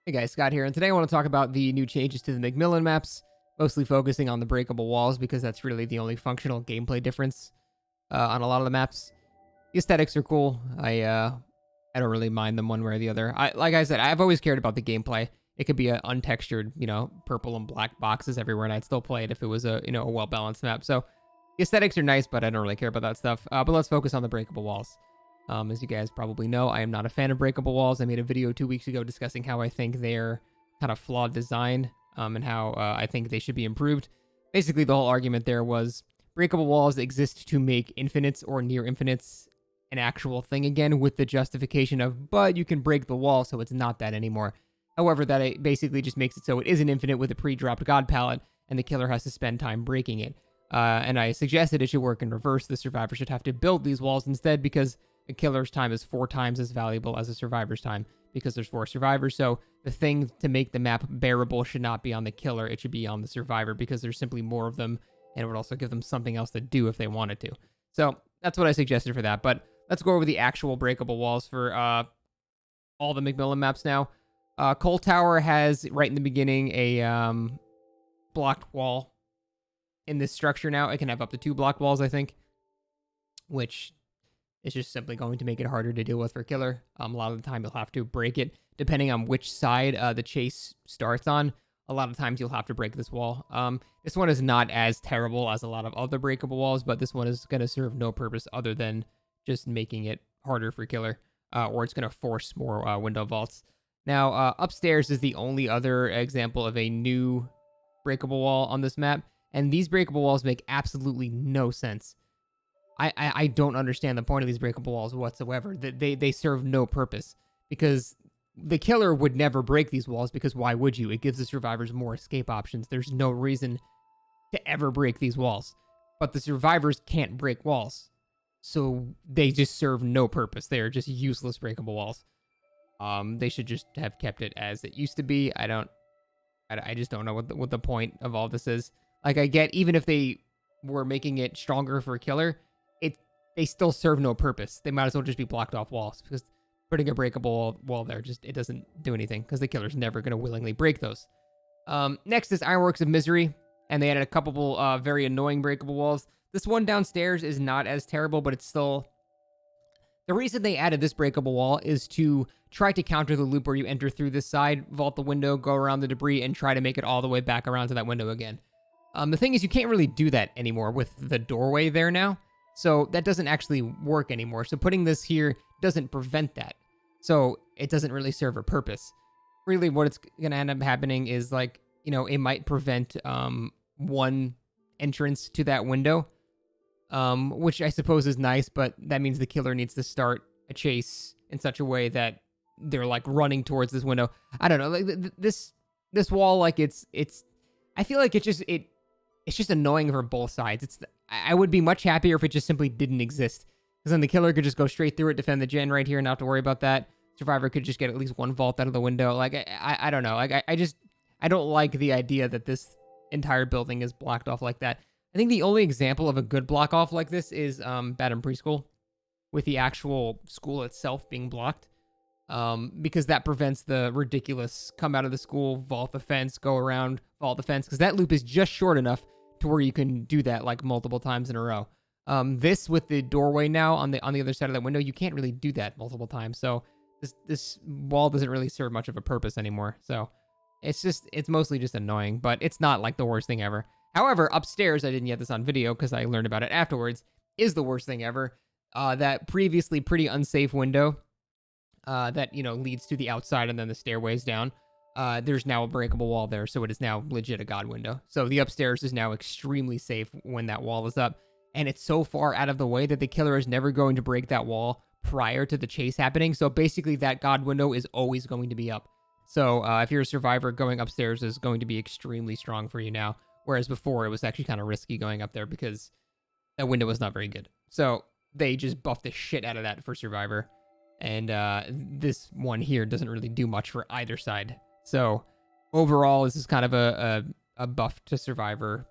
Hey guys, Scott here, and today I want to talk about the new changes to the Macmillan maps, mostly focusing on the breakable walls because that's really the only functional gameplay difference on a lot of the maps. The aesthetics are cool. I don't really mind them one way or the other. Like I said, I've always cared about the gameplay. It could be a untextured, purple and black boxes everywhere, and I'd still play it if it was a well balanced map. So the aesthetics are nice, but I don't really care about that stuff. But let's focus on the breakable walls. As you guys probably know, I am not a fan of breakable walls. I made a video 2 weeks ago discussing how I think they're kind of flawed design, and how I think they should be improved. Basically, the whole argument there was breakable walls exist to make infinites or near infinites an actual thing again, with the justification of, but you can break the wall, so it's not that anymore. However, that basically just makes it so it is an infinite with a pre-dropped god palette, and the killer has to spend time breaking it. And I suggested it should work in reverse. The survivor should have to build these walls instead, because a killer's time is 4 times as valuable as a survivor's time, because there's 4 survivors. So the thing to make the map bearable should not be on the killer, it should be on the survivor, because there's simply more of them, and it would also give them something else to do if they wanted to. So that's what I suggested for that. But let's go over the actual breakable walls for all the Macmillan maps now. Coal Tower has, right in the beginning, a blocked wall in this structure now. It can have up to 2 blocked walls, I think, which is just simply going to make it harder to deal with for killer. A lot of the time, you'll have to break it, depending on which side the chase starts on. A lot of times, you'll have to break this wall. This one is not as terrible as a lot of other breakable walls, but this one is going to serve no purpose other than just making it harder for killer, or it's going to force more window vaults. Now, upstairs is the only other example of a new breakable wall on this map, and these breakable walls make absolutely no sense. I don't understand the point of these breakable walls whatsoever. They serve no purpose, because the killer would never break these walls, because why would you? It gives the survivors more escape options. There's no reason to ever break these walls. But the survivors can't break walls, so they just serve no purpose. They are just useless breakable walls. They should just have kept it as it used to be. I just don't know what the point of all this is. Like, I get, even if they were making it stronger for a killer, they still serve no purpose. They might as well just be blocked off walls, because putting a breakable wall there, it doesn't do anything, because the killer's never going to willingly break those. Next is Ironworks of Misery, and they added a couple very annoying breakable walls. This one downstairs is not as terrible, but it's still... The reason they added this breakable wall is to try to counter the loop where you enter through this side, vault the window, go around the debris, and try to make it all the way back around to that window again. The thing is, you can't really do that anymore with the doorway there now, so that doesn't actually work anymore. So putting this here doesn't prevent that. So it doesn't really serve a purpose. Really, what it's going to end up happening is, like, it might prevent one entrance to that window, which I suppose is nice, but that means the killer needs to start a chase in such a way that they're, like, running towards this window. I don't know, like, this wall, like, it's I feel like it's just annoying for both sides. I would be much happier if it just simply didn't exist, because then the killer could just go straight through it, defend the gen right here, and not have to worry about that. Survivor could just get at least one vault out of the window. Like, I don't know. Like, I don't like the idea that this entire building is blocked off like that. I think the only example of a good block off like this is Bad Preschool, with the actual school itself being blocked. Because that prevents the ridiculous come out of the school, vault the fence, go around, vault the fence, because that loop is just short enough to where you can do that, like, multiple times in a row. This, with the doorway now on the other side of that window, you can't really do that multiple times. So this wall doesn't really serve much of a purpose anymore. So it's mostly just annoying, but it's not like the worst thing ever. However, upstairs, I didn't get this on video because I learned about it afterwards, is the worst thing ever. That previously pretty unsafe window that, leads to the outside and then the stairways down. There's now a breakable wall there, so it is now legit a god window. So the upstairs is now extremely safe when that wall is up, and it's so far out of the way that the killer is never going to break that wall prior to the chase happening. So basically, that god window is always going to be up. So if you're a survivor, going upstairs is going to be extremely strong for you now, whereas before it was actually kind of risky going up there because that window was not very good. So they just buffed the shit out of that for survivor, and this one here doesn't really do much for either side. So overall, this is kind of a buff to survivor,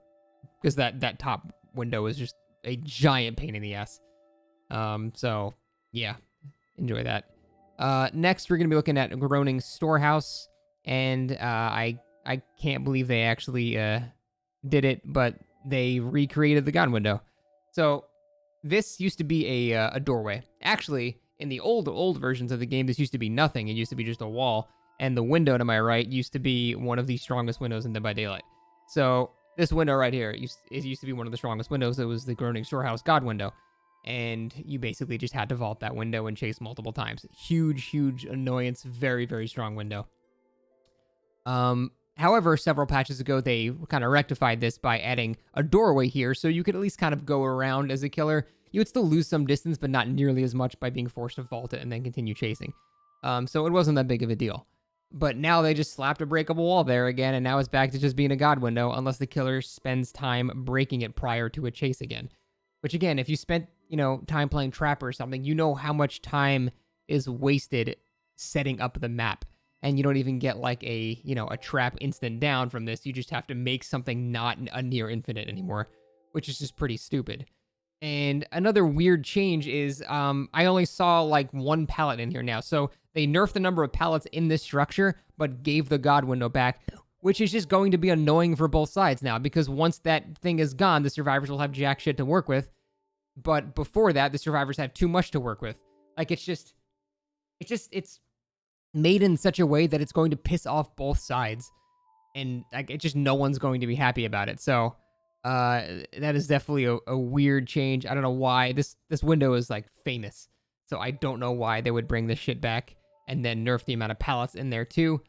because that top window is just a giant pain in the ass. So yeah, enjoy that. Next, we're going to be looking at Groaning Storehouse. and I can't believe they actually did it, but they recreated the gun window. So this used to be a doorway. Actually, in the old versions of the game, this used to be nothing. It used to be just a wall, and the window to my right used to be one of the strongest windows in Dead by Daylight. So this window right here, it used to be one of the strongest windows. It was the Groaning Storehouse God window, and you basically just had to vault that window and chase multiple times. Huge annoyance. Very, very strong window. However, several patches ago, they kind of rectified this by adding a doorway here, so you could at least kind of go around as a killer. You would still lose some distance, but not nearly as much by being forced to vault it and then continue chasing. So it wasn't that big of a deal. But now they just slapped a breakable wall there again, and now it's back to just being a god window, unless the killer spends time breaking it prior to a chase again. Which again, if you spent, time playing Trapper or something, you know how much time is wasted setting up the map. And you don't even get like a trap instant down from this. You just have to make something not a near infinite anymore, which is just pretty stupid. And another weird change is I only saw like one pallet in here now. So they nerfed the number of pallets in this structure, but gave the God window back, which is just going to be annoying for both sides now, because once that thing is gone, the survivors will have jack shit to work with. But before that, the survivors have too much to work with. Like it's made in such a way that it's going to piss off both sides, and like it's just no one's going to be happy about it. So that is definitely a weird change. I don't know why this window is like famous, so I don't know why they would bring this shit back and then nerf the amount of pallets in there too,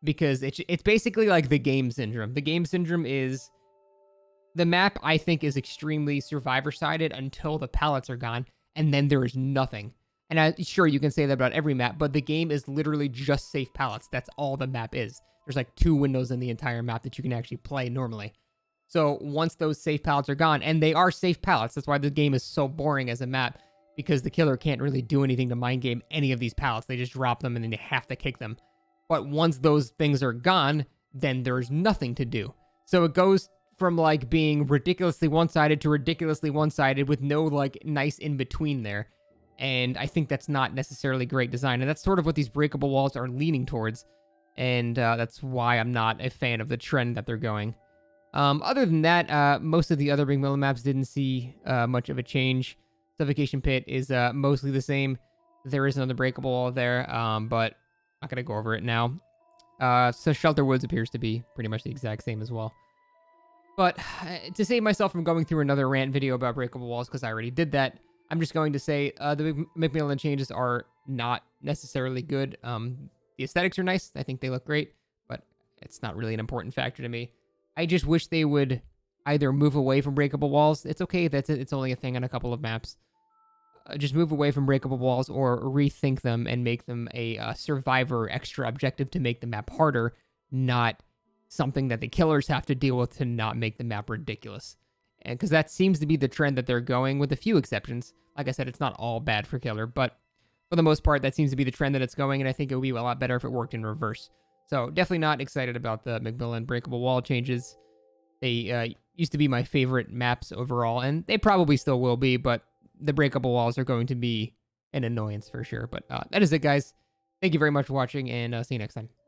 because it's basically like the game syndrome. The game syndrome is the map, I think, is extremely survivor sided until the pallets are gone, and then there is nothing. And sure, you can say that about every map, but the game is literally just safe pallets. That's all the map is. There's like 2 windows in the entire map that you can actually play normally. So once those safe pallets are gone, and they are safe pallets, that's why the game is so boring as a map, because the killer can't really do anything to mind game any of these pallets. They just drop them and then they have to kick them. But once those things are gone, then there's nothing to do. So it goes from like being ridiculously one-sided to ridiculously one-sided with no like nice in-between there. And I think that's not necessarily great design. And that's sort of what these breakable walls are leaning towards. And that's why I'm not a fan of the trend that they're going. Other than that, most of the other Macmillan maps didn't see much of a change. Suffocation Pit is mostly the same. There is another breakable wall there, but I'm not going to go over it now. So Shelter Woods appears to be pretty much the exact same as well. But to save myself from going through another rant video about breakable walls, because I already did that, I'm just going to say the Macmillan changes are not necessarily good. The aesthetics are nice. I think they look great, but it's not really an important factor to me. I just wish they would either move away from breakable walls. It's okay that it's only a thing on a couple of maps. Just move away from breakable walls or rethink them and make them a survivor extra objective to make the map harder, not something that the killers have to deal with to not make the map ridiculous. And because that seems to be the trend that they're going, with a few exceptions. Like I said, it's not all bad for killer, but for the most part, that seems to be the trend that it's going, and I think it would be a lot better if it worked in reverse. So definitely not excited about the Macmillan breakable wall changes. They used to be my favorite maps overall, and they probably still will be, but the breakable walls are going to be an annoyance for sure. But that is it, guys. Thank you very much for watching, and see you next time.